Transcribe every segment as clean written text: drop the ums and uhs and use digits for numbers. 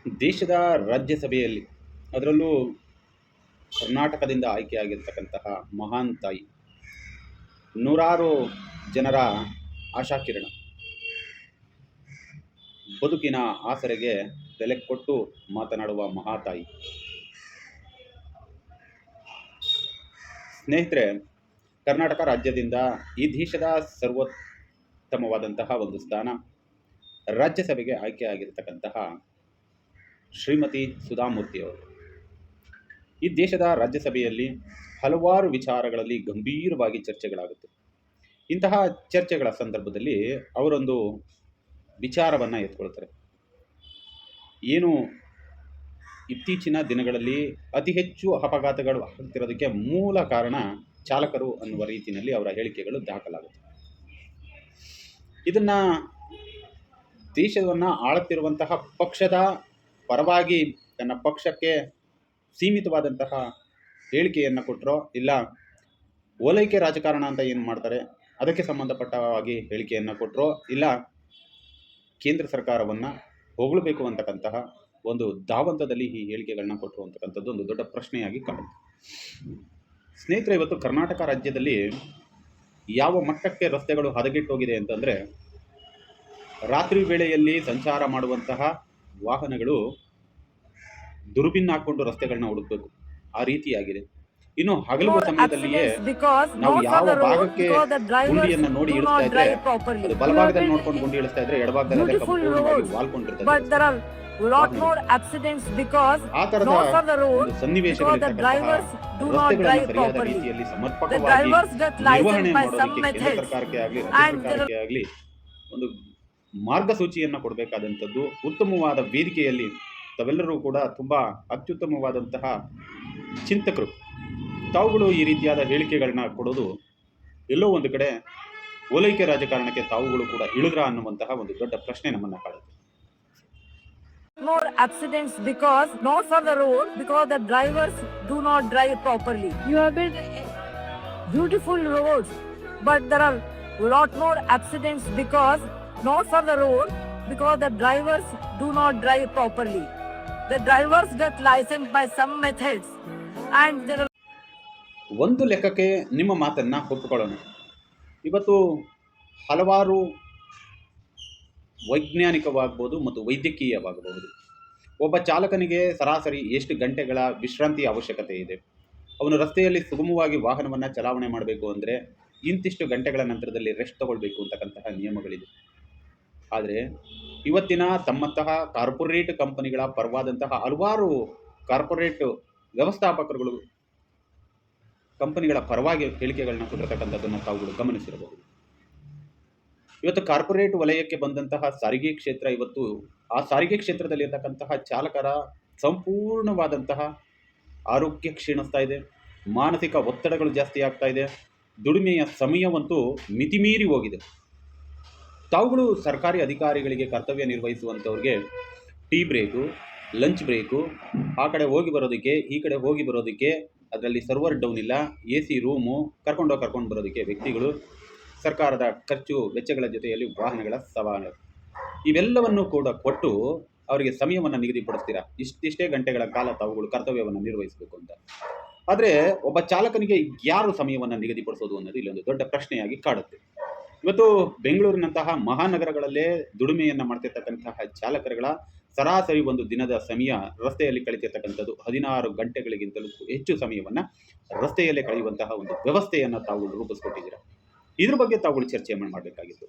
ದೇಶದ ರಾಜ್ಯಸಭೆಯಲ್ಲಿ ಅದರಲ್ಲೂ ಕರ್ನಾಟಕದಿಂದ ಆಯ್ಕೆಯಾಗಿರ್ತಕ್ಕಂತಹ ಮಹಾನ್ ತಾಯಿ, ನೂರಾರು ಜನರ ಆಶಾಕಿರಣ, ಬದುಕಿನ ಆಸರೆಗೆ ಬೆಲೆ ಕೊಟ್ಟು ಮಾತನಾಡುವ ಮಹಾತಾಯಿ. ಸ್ನೇಹಿತರೆ, ಕರ್ನಾಟಕ ರಾಜ್ಯದಿಂದ ಈ ದೇಶದ ಸರ್ವೋತ್ತಮವಾದಂತಹ ಒಂದು ಸ್ಥಾನ ರಾಜ್ಯಸಭೆಗೆ ಆಯ್ಕೆಯಾಗಿರ್ತಕ್ಕಂತಹ ಶ್ರೀಮತಿ ಸುಧಾಮೂರ್ತಿಯವರು. ಈ ದೇಶದ ರಾಜ್ಯಸಭೆಯಲ್ಲಿ ಹಲವಾರು ವಿಚಾರಗಳಲ್ಲಿ ಗಂಭೀರವಾಗಿ ಚರ್ಚೆಗಳಾಗುತ್ತೆ. ಇಂತಹ ಚರ್ಚೆಗಳ ಸಂದರ್ಭದಲ್ಲಿ ಅವರೊಂದು ವಿಚಾರವನ್ನು ಎತ್ಕೊಳ್ತಾರೆ. ಏನು ಇತ್ತೀಚಿನ ದಿನಗಳಲ್ಲಿ ಅತಿ ಹೆಚ್ಚು ಅಪಘಾತಗಳು ಆಗ್ತಿರೋದಕ್ಕೆ ಮೂಲ ಕಾರಣ ಚಾಲಕರು ಅನ್ನುವ ರೀತಿಯಲ್ಲಿ ಅವರ ಹೇಳಿಕೆಗಳು ದಾಖಲಾಗುತ್ತೆ. ಇದನ್ನು ದೇಶವನ್ನು ಆಳುತ್ತಿರುವಂತಹ ಪಕ್ಷದ ಪರವಾಗಿ ತನ್ನ ಪಕ್ಷಕ್ಕೆ ಸೀಮಿತವಾದಂತಹ ಹೇಳಿಕೆಯನ್ನು ಕೊಟ್ಟರೋ, ಇಲ್ಲ ಓಲೈಕೆ ರಾಜಕಾರಣ ಅಂತ ಏನು ಮಾಡ್ತಾರೆ ಅದಕ್ಕೆ ಸಂಬಂಧಪಟ್ಟವಾಗಿ ಹೇಳಿಕೆಯನ್ನು ಕೊಟ್ಟರೋ, ಇಲ್ಲ ಕೇಂದ್ರ ಸರ್ಕಾರವನ್ನು ಹೊಗಳಬೇಕು ಅಂತಕ್ಕಂತಹ ಒಂದು ಧಾವಂತದಲ್ಲಿ ಈ ಹೇಳಿಕೆಗಳನ್ನ ಕೊಟ್ಟರು ಅಂತಕ್ಕಂಥದ್ದು ಒಂದು ದೊಡ್ಡ ಪ್ರಶ್ನೆಯಾಗಿ ಕಾಣುತ್ತೆ. ಸ್ನೇಹಿತರೆ, ಇವತ್ತು ಕರ್ನಾಟಕ ರಾಜ್ಯದಲ್ಲಿ ಯಾವ ಮಟ್ಟಕ್ಕೆ ರಸ್ತೆಗಳು ಹದಗೆಟ್ಟೋಗಿದೆ ಅಂತಂದರೆ, ರಾತ್ರಿ ವೇಳೆಯಲ್ಲಿ ಸಂಚಾರ ಮಾಡುವಂತಹ ವಾಹನಗಳು ದುರ್ಬಿನ್ ಹಾಕ್ಕೊಂಡು ರಸ್ತೆಗಳನ್ನ ಹುಡುಕಬೇಕು, ಆ ರೀತಿಯಾಗಿದೆ. ಇನ್ನು ಹಗಲು ಸಮಯದಲ್ಲಿಯೇ ನಾವು ಯಾವ ಭಾಗಕ್ಕೆ ಗುಂಡಿಯನ್ನು ನೋಡಿ ಇಳಿಸ್ತಾ ಇದ್ರೆ ಅದು ಬಲಭಾಗದಲ್ಲಿ ನೋಡ್ಕೊಂಡು ಗುಂಡಿ ಇಳಿಸ್ತಾ ಇದ್ರೆ ಎಡಭಾಗದಲ್ಲಿ ವಾಲ್ಕೊಂಡಿರ್ತದೆ. ಆ ತರದ ಸನ್ನಿವೇಶಗಳಿರ್ತಕ್ಕಂತಹ ಸರಿಯಾದ ರೀತಿಯಲ್ಲಿ ಸಮರ್ಪಕವಾಗಿ ನಿರ್ವಹಣೆ ಮಾಡೋದಕ್ಕೆ ಕೇಂದ್ರ ಸರ್ಕಾರಕ್ಕೆ ಆಗಲಿ ರಾಜ್ಯ ಸರ್ಕಾರಕ್ಕೆ ಆಗಲಿ ಒಂದು ಮಾರ್ಗಸೂಚಿಯನ್ನು ಕೊಡಬೇಕಾದಂಥದ್ದು ಉತ್ತಮವಾದ ವೇದಿಕೆಯಲ್ಲಿ ತಾವೆಲ್ಲರೂ ಕೂಡ ತುಂಬ ಅತ್ಯುತ್ತಮವಾದಂತಹ ಚಿಂತಕರು. ತಾವುಗಳು ಈ ರೀತಿಯಾದ ಹೇಳಿಕೆಗಳನ್ನ ಕೊಡೋದು ಎಲ್ಲೋ ಒಂದು ಕಡೆ ಓಲೈಕೆ ರಾಜಕಾರಣಕ್ಕೆ ತಾವುಗಳು ಕೂಡ ಇಳಿದ್ರ ಅನ್ನುವಂತಹ ಒಂದು ದೊಡ್ಡ ಪ್ರಶ್ನೆ ನಮ್ಮನ್ನ ಕಾಡುತ್ತೆ. More accidents because not for the road, because the drivers do not drive properly. You have built beautiful roads, but there are lot more accidents because not for the road, because the drivers do not drive properly. The drivers get licensed by some methods, and there are ಒಂದು ಲೆಕ್ಕಕ್ಕೆ ನಿಮ್ಮ ಮಾತನ್ನ ಒಪ್ಪಿಕೊಳ್ಳೋಣ. ಇವತ್ತು ಹಲವಾರು ವೈಜ್ಞಾನಿಕವಾಗಬಹುದು ಮತ್ತು ವೈದ್ಯಕೀಯವಾಗಬಹುದು. ಒಬ್ಬ ಚಾಲಕನಿಗೆ ಸರಾಸರಿ ಎಷ್ಟು ಗಂಟೆಗಳ ವಿಶ್ರಾಂತಿ ಅವಶ್ಯಕತೆ ಇದೆ? ಅವನು ರಸ್ತೆಯಲ್ಲಿ ಸುಗಮವಾಗಿ ವಾಹನವನ್ನು ಚಲಾವಣೆ ಮಾಡಬೇಕು ಅಂದರೆ ಇಂತಿಷ್ಟು ಗಂಟೆಗಳ ನಂತರದಲ್ಲಿ ರೆಸ್ಟ್ ತಗೊಳ್ಬೇಕು ಅಂತಕ್ಕಂತಹ ನಿಯಮಗಳಿದೆ. ಆದರೆ ಇವತ್ತಿನ ತಮ್ಮಂತಹ ಕಾರ್ಪೊರೇಟ್ ಕಂಪನಿಗಳ ಪರವಾದಂತಹ ಹಲವಾರು ಕಾರ್ಪೊರೇಟ್ ವ್ಯವಸ್ಥಾಪಕರುಗಳು ಕಂಪನಿಗಳ ಪರವಾಗಿ ಹೇಳಿಕೆಗಳನ್ನ ಕೊಟ್ಟಿರತಕ್ಕಂಥದ್ದನ್ನು ತಾವುಗಳು ಗಮನಿಸಿರಬಹುದು. ಇವತ್ತು ಕಾರ್ಪೊರೇಟ್ ವಲಯಕ್ಕೆ ಬಂದಂತಹ ಸಾರಿಗೆ ಕ್ಷೇತ್ರ ಇವತ್ತು ಆ ಸಾರಿಗೆ ಕ್ಷೇತ್ರದಲ್ಲಿ ಇರತಕ್ಕಂತಹ ಚಾಲಕರ ಸಂಪೂರ್ಣವಾದಂತಹ ಆರೋಗ್ಯ ಕ್ಷೀಣಿಸ್ತಾ ಇದೆ, ಮಾನಸಿಕ ಒತ್ತಡಗಳು ಜಾಸ್ತಿ ಆಗ್ತಾ ಇದೆ, ದುಡಿಮೆಯ ಸಮಯವಂತೂ ಮಿತಿಮೀರಿ ಹೋಗಿದೆ. ತಾವುಗಳು ಸರ್ಕಾರಿ ಅಧಿಕಾರಿಗಳಿಗೆ ಕರ್ತವ್ಯ ನಿರ್ವಹಿಸುವಂಥವ್ರಿಗೆ ಟೀ ಬ್ರೇಕು, ಲಂಚ್ ಬ್ರೇಕು, ಆ ಕಡೆ ಹೋಗಿ ಬರೋದಕ್ಕೆ ಈ ಕಡೆ ಹೋಗಿ ಬರೋದಕ್ಕೆ ಅದರಲ್ಲಿ ಸರ್ವರ್ ಡೌನ್ ಇಲ್ಲ, AC ರೂಮು, ಕರ್ಕೊಂಡು ಬರೋದಕ್ಕೆ ವ್ಯಕ್ತಿಗಳು, ಸರ್ಕಾರದ ಖರ್ಚು ವೆಚ್ಚಗಳ ಜೊತೆಯಲ್ಲಿ ವಾಹನಗಳ ಸವಾಲು, ಇವೆಲ್ಲವನ್ನು ಕೂಡ ಕೊಟ್ಟು ಅವರಿಗೆ ಸಮಯವನ್ನು ನಿಗದಿಪಡಿಸ್ತೀರಾ. ಇಷ್ಟೇ ಗಂಟೆಗಳ ಕಾಲ ತಾವುಗಳು ಕರ್ತವ್ಯವನ್ನು ನಿರ್ವಹಿಸಬೇಕು ಅಂತ. ಆದರೆ ಒಬ್ಬ ಚಾಲಕನಿಗೆ ಯಾರು ಸಮಯವನ್ನು ನಿಗದಿಪಡಿಸೋದು ಅನ್ನೋದು ಇಲ್ಲೊಂದು ದೊಡ್ಡ ಪ್ರಶ್ನೆಯಾಗಿ ಕಾಡುತ್ತೆ. ಇವತ್ತು ಬೆಂಗಳೂರಿನಂತಹ ಮಹಾನಗರಗಳಲ್ಲೇ ದುಡಿಮೆಯನ್ನು ಮಾಡ್ತಿರ್ತಕ್ಕಂತಹ ಚಾಲಕರುಗಳ ಸರಾಸರಿ ಒಂದು ದಿನದ ಸಮಯ ರಸ್ತೆಯಲ್ಲಿ ಕಳೀತಿರ್ತಕ್ಕಂಥದ್ದು 16 ಗಂಟೆಗಳಿಗಿಂತಲೂ ಹೆಚ್ಚು ಸಮಯವನ್ನು ರಸ್ತೆಯಲ್ಲೇ ಕಳೆಯುವಂತಹ ಒಂದು ವ್ಯವಸ್ಥೆಯನ್ನು ತಾವುಗಳು ರೂಪಿಸ್ಕೊಟ್ಟಿದ್ದೀರಾ. ಇದ್ರ ಬಗ್ಗೆ ತಾವುಗಳು ಚರ್ಚೆ ಮಾಡಬೇಕಾಗಿತ್ತು.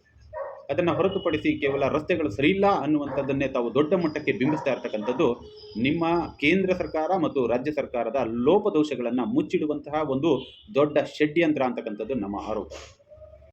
ಅದನ್ನು ಹೊರತುಪಡಿಸಿ ಕೇವಲ ರಸ್ತೆಗಳು ಸರಿಯಿಲ್ಲ ಅನ್ನುವಂಥದ್ದನ್ನೇ ತಾವು ದೊಡ್ಡ ಮಟ್ಟಕ್ಕೆ ಬಿಂಬಿಸ್ತಾ ಇರ್ತಕ್ಕಂಥದ್ದು ನಿಮ್ಮ ಕೇಂದ್ರ ಸರ್ಕಾರ ಮತ್ತು ರಾಜ್ಯ ಸರ್ಕಾರದ ಲೋಪದೋಷಗಳನ್ನು ಮುಚ್ಚಿಡುವಂತಹ ಒಂದು ದೊಡ್ಡ ಷಡ್ಯಂತ್ರ ಅಂತಕ್ಕಂಥದ್ದು ನಮ್ಮ ಆರೋಪ.